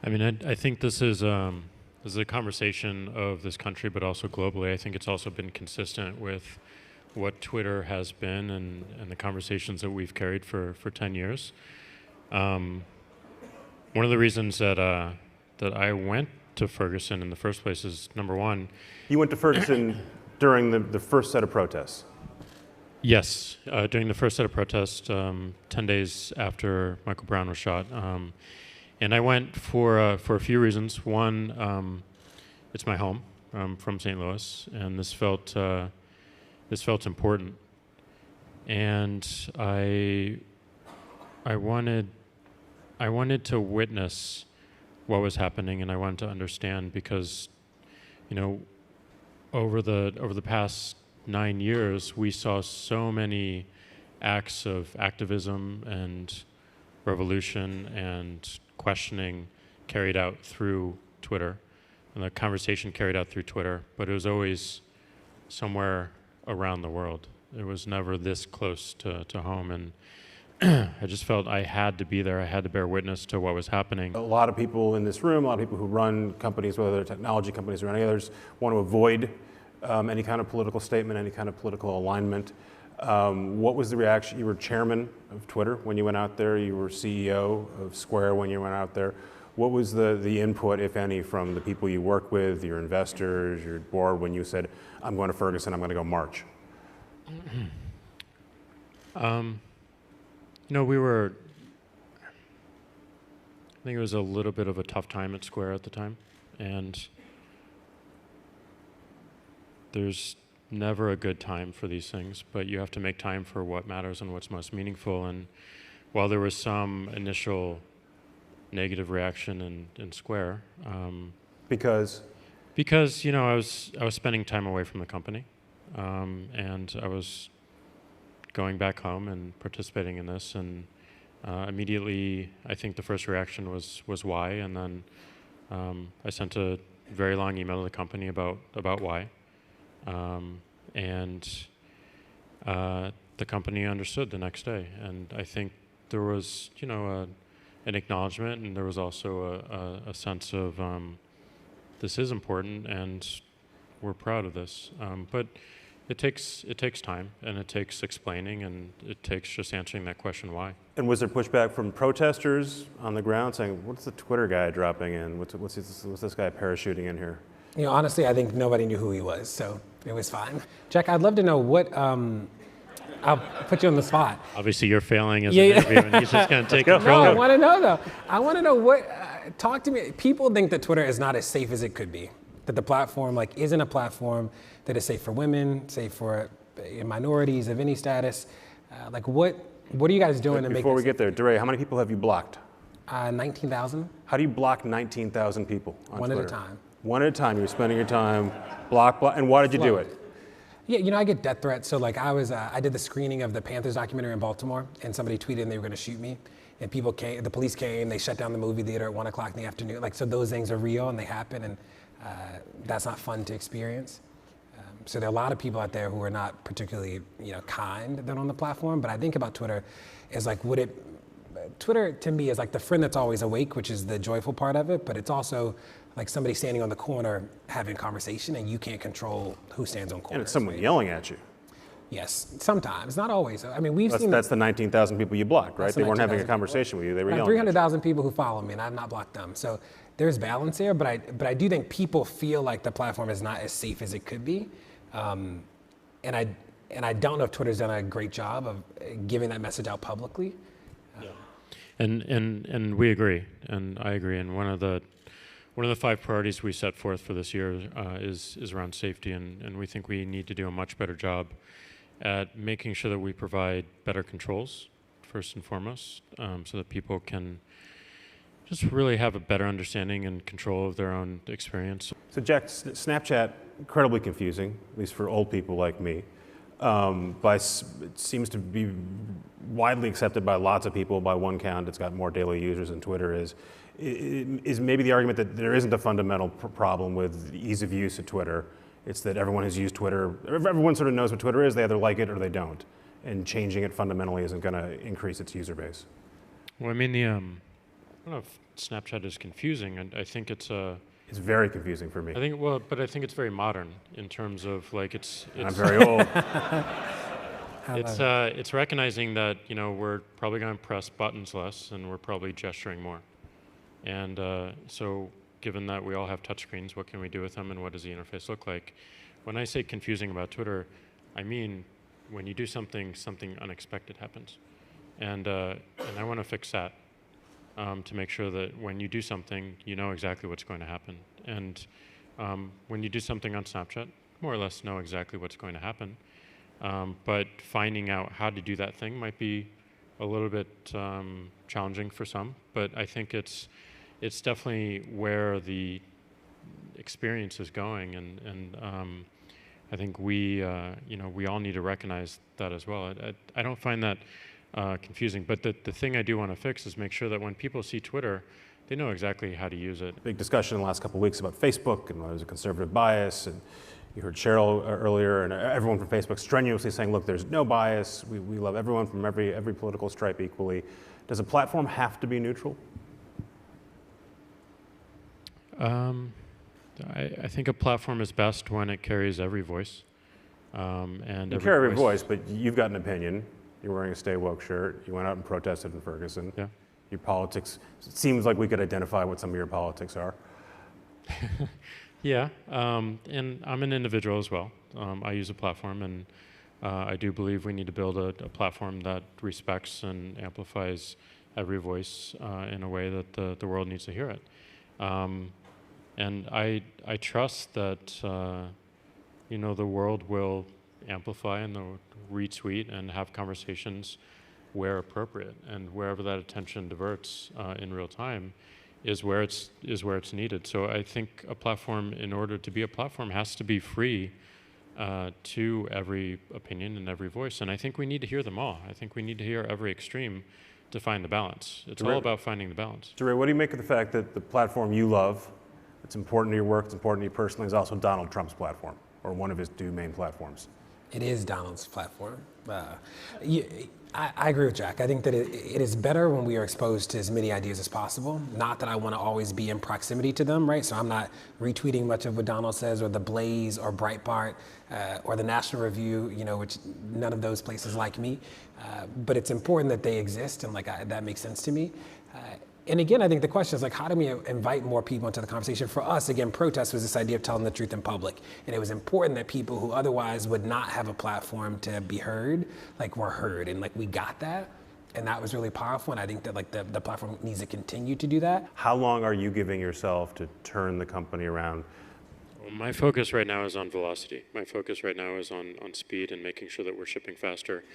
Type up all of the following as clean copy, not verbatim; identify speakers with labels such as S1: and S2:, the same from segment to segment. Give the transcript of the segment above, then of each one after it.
S1: I mean, I think this is a conversation of this country, but also globally. I think it's also been consistent with what Twitter has been and the conversations that we've carried for 10 years. One of the reasons that I went to Ferguson in the first place is, number one.
S2: You went to Ferguson during the first set of protests?
S1: Yes, during the first set of protests, 10 days after Michael Brown was shot. And I went for a few reasons. One, it's my home. I'm from St. Louis, and this felt important. And I wanted to witness what was happening, and I wanted to understand because, over the past 9 years, we saw so many acts of activism and revolution and questioning carried out through Twitter, and the conversation carried out through Twitter, but it was always somewhere around the world. It was never this close to home, and I just felt I had to be there. I had to bear witness to what was happening.
S2: A lot of people in this room, a lot of people who run companies, whether they're technology companies or any others, want to avoid any kind of political statement, any kind of political alignment. What was the reaction? You were chairman of Twitter when you went out there. You were CEO of Square when you went out there. What was the input, if any, from the people you work with, your investors, your board, when you said, I'm going to Ferguson, I'm going to go march?
S1: I think it was a little bit of a tough time at Square at the time, and there's never a good time for these things, but you have to make time for what matters and what's most meaningful. And while there was some initial negative reaction in Square,
S2: because
S1: I was spending time away from the company, and I was going back home and participating in this, and immediately I think the first reaction was why, and then I sent a very long email to the company about why. And the company understood the next day, and I think there was, an acknowledgement, and there was also a sense of this is important, and we're proud of this. But it takes time, and it takes explaining, and it takes just answering that question why.
S2: And was there pushback from protesters on the ground saying, "What's the Twitter guy dropping in? What's this guy parachuting in here?"
S3: Honestly, I think nobody knew who he was, so it was fine. Jack, I'd love to know what, I'll put you on the spot.
S1: Obviously, you're failing as an interview, and he's just going to take control.
S3: No, I want to know, though. I want to know what, talk to me. People think that Twitter is not as safe as it could be, that the platform isn't a platform that is safe for women, safe for minorities of any status. What are you guys doing to make
S2: Before we get there, DeRay, how many people have you blocked?
S3: 19,000.
S2: How do you block 19,000 people on
S3: One
S2: Twitter?
S3: at a time.
S2: One at a time. You're spending your time block, and why did you do it?
S3: Yeah, I get death threats. So I did the screening of the Panthers documentary in Baltimore, and somebody tweeted and they were going to shoot me. And the police came, they shut down the movie theater at 1 o'clock in the afternoon. So those things are real and they happen, and that's not fun to experience. So there are a lot of people out there who are not particularly, kind that are on the platform. But I think about Twitter as Twitter to me is like the friend that's always awake, which is the joyful part of it. But it's also like somebody standing on the corner having conversation, and you can't control who stands on corners.
S2: And it's someone yelling at you.
S3: Yes, sometimes, not always. I mean,
S2: That's the 19,000 people you blocked, right? They weren't having a conversation with you. They were yelling.
S3: 300,000 people who follow me, and I've not blocked them. So there's balance here, but I do think people feel like the platform is not as safe as it could be, and I don't know if Twitter's done a great job of giving that message out publicly.
S1: Yeah. And we agree, and I agree. And one of the 5 priorities we set forth for this year is around safety, and we think we need to do a much better job at making sure that we provide better controls, first and foremost, so that people can just really have a better understanding and control of their own experience.
S2: So Jack, Snapchat, incredibly confusing, at least for old people like me. It seems to be widely accepted by lots of people. By one count, it's got more daily users than Twitter is. Is maybe the argument that there isn't a fundamental problem with ease of use of Twitter. It's that everyone has used Twitter. Everyone sort of knows what Twitter is. They either like it or they don't. And changing it fundamentally isn't going to increase its user base.
S1: Well, I mean, don't know if Snapchat is confusing. I think it's
S2: It's very confusing for me.
S1: but I think it's very modern in terms of like it's
S2: I'm very old.
S1: it's recognizing that we're probably going to press buttons less and we're probably gesturing more, and so given that we all have touchscreens, what can we do with them and what does the interface look like? When I say confusing about Twitter, I mean when you do something unexpected happens, and I want to fix that. To make sure that when you do something, you know exactly what's going to happen. And when you do something on Snapchat, more or less know exactly what's going to happen. But finding out how to do that thing might be a little bit challenging for some. But I think it's definitely where the experience is going, and I think we all need to recognize that as well. I don't find that confusing, but the thing I do want to fix is make sure that when people see Twitter, they know exactly how to use it.
S2: Big discussion in the last couple of weeks about Facebook and there's a conservative bias, and you heard Cheryl earlier, and everyone from Facebook strenuously saying, look, there's no bias, we love everyone from every political stripe equally. Does a platform have to be neutral?
S1: I think a platform is best when it carries every voice. And
S2: you carry every voice, but you've got an opinion. You're wearing a Stay Woke shirt. You went out and protested in Ferguson.
S1: Yeah.
S2: Your politics, it seems like we could identify what some of your politics are.
S1: Yeah, and I'm an individual as well. I use a platform, and I do believe we need to build a platform that respects and amplifies every voice in a way that the world needs to hear it. And I trust that the world will amplify and they'll retweet and have conversations where appropriate, and wherever that attention diverts in real time is where it's needed. So I think a platform, in order to be a platform, has to be free to every opinion and every voice. And I think we need to hear them all. I think we need to hear every extreme to find the balance. It's all about finding the balance.
S2: DeRay, what do you make of the fact that the platform you love, it's important to your work, it's important to you personally, is also Donald Trump's platform, or one of his two main platforms?
S3: It is Donald's platform. I agree with Jack. I think that it is better when we are exposed to as many ideas as possible. Not that I want to always be in proximity to them, right? So I'm not retweeting much of what Donald says, or The Blaze, or Breitbart, or the National Review, which none of those places like me. But it's important that they exist, and that makes sense to me. And again, I think the question is how do we invite more people into the conversation? For us, again, protest was this idea of telling the truth in public. And it was important that people who otherwise would not have a platform to be heard, were heard, and we got that. And that was really powerful. And I think that the platform needs to continue to do that.
S2: How long are you giving yourself to turn the company around?
S1: Well, my focus right now is on velocity. My focus right now is on speed and making sure that we're shipping faster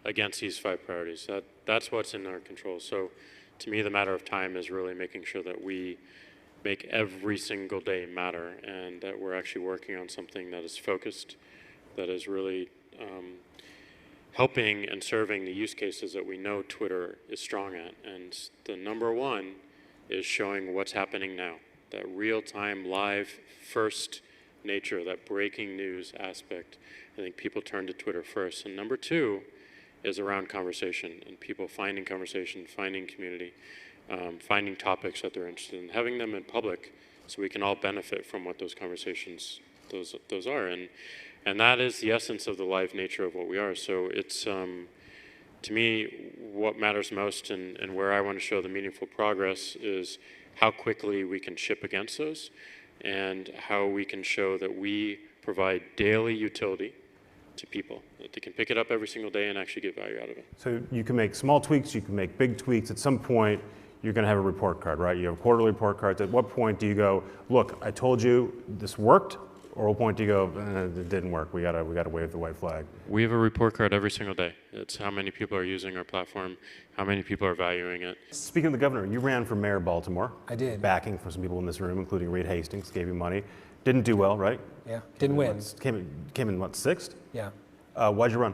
S1: against these 5 priorities. That's what's in our control. So to me, the matter of time is really making sure that we make every single day matter, and that we're actually working on something that is focused, that is really helping and serving the use cases that we know Twitter is strong at. And the number one is showing what's happening now, that real-time, live, first nature, that breaking news aspect. I think people turn to Twitter first. And number two is around conversation, and people finding conversation, finding community, finding topics that they're interested in, having them in public so we can all benefit from what those conversations those are. And that is the essence of the live nature of what we are. So it's, to me, what matters most and where I want to show the meaningful progress is how quickly we can ship against those, and how we can show that we provide daily utility to people, that they can pick it up every single day and actually get value out of it.
S2: So you can make small tweaks, you can make big tweaks. At some point, you're going to have a report card, right? You have quarterly report cards. At what point do you go, look, I told you this worked? Or what point do you go, it didn't work, we gotta wave the white flag?
S1: We have a report card every single day. It's how many people are using our platform, how many people are valuing it.
S2: Speaking of the governor, you ran for mayor of Baltimore.
S3: I did.
S2: Backing from some people in this room, including Reed Hastings, gave you money. Didn't do well, right?
S3: Yeah, didn't win.
S2: Came in what, 6th?
S3: Yeah.
S2: Why'd you run?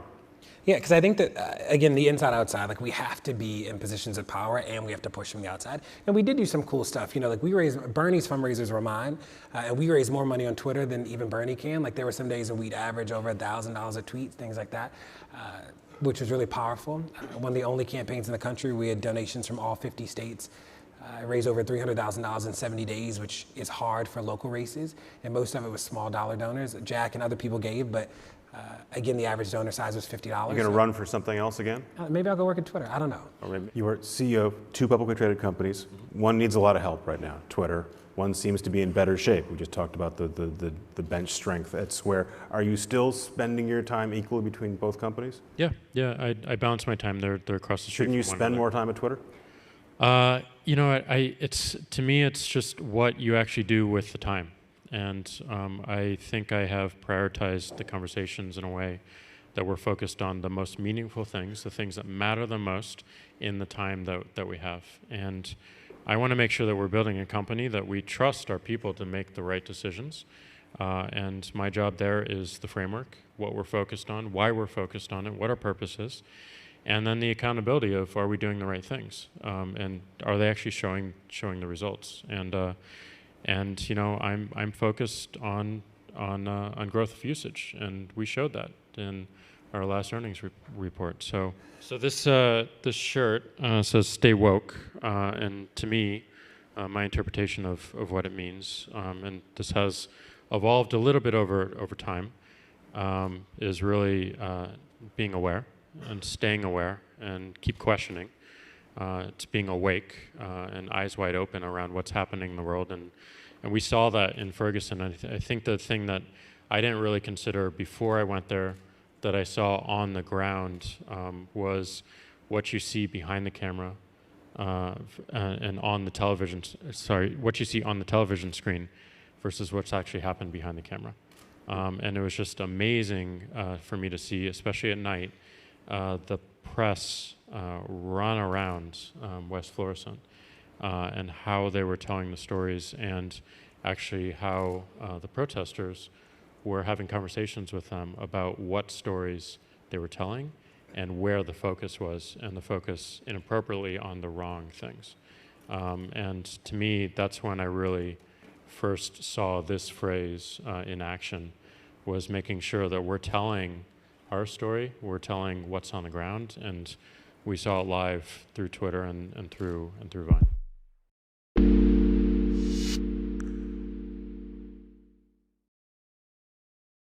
S3: Yeah, because I think that, again, the inside outside, we have to be in positions of power, and we have to push from the outside. And we did do some cool stuff. We raised, Bernie's fundraisers were mine, and we raised more money on Twitter than even Bernie can. There were some days where we'd average over $1,000 a tweet, things like that, which was really powerful. One of the only campaigns in the country, we had donations from all 50 states. I raised over $300,000 in 70 days, which is hard for local races, and most of it was small dollar donors. Jack and other people gave, but again, the average donor size was $50.
S2: You're going to run for something else again?
S3: Maybe I'll go work at Twitter. I don't know.
S2: Or maybe you are CEO of 2 publicly traded companies. One needs a lot of help right now, Twitter. One seems to be in better shape. We just talked about the bench strength at Square. Are you still spending your time equally between both companies?
S1: Yeah. I balance my time. They're across the street.
S2: Shouldn't you spend more time at Twitter?
S1: You know, to me, it's just what you actually do with the time. And I think I have prioritized the conversations in a way that we're focused on the most meaningful things, the things that matter the most in the time that we have. And I want to make sure that we're building a company that we trust our people to make the right decisions. And my job there is the framework, what we're focused on, why we're focused on it, what our purpose is, and then the accountability of are we doing the right things, and are they actually showing the results. And you know, I'm focused on growth of usage, and we showed that in our last earnings report. So this shirt says "Stay woke," and to me, my interpretation of what it means, and this has evolved a little bit over time, is really being aware and staying aware and keep questioning. It's being awake and eyes wide open around what's happening in the world, and we saw that in Ferguson. I think the thing that I didn't really consider before I went there, that I saw on the ground, was what you see behind the camera and on the television. What you see on the television screen versus what's actually happened behind the camera. And it was just amazing for me to see, especially at night, the press run around West Florissant and how they were telling the stories, and actually how the protesters were having conversations with them about what stories they were telling and where the focus was, and the focus inappropriately on the wrong things. And to me, that's when I really first saw this phrase in action, was making sure that we're telling our story, we're telling what's on the ground, and we saw it live through Twitter and through Vine.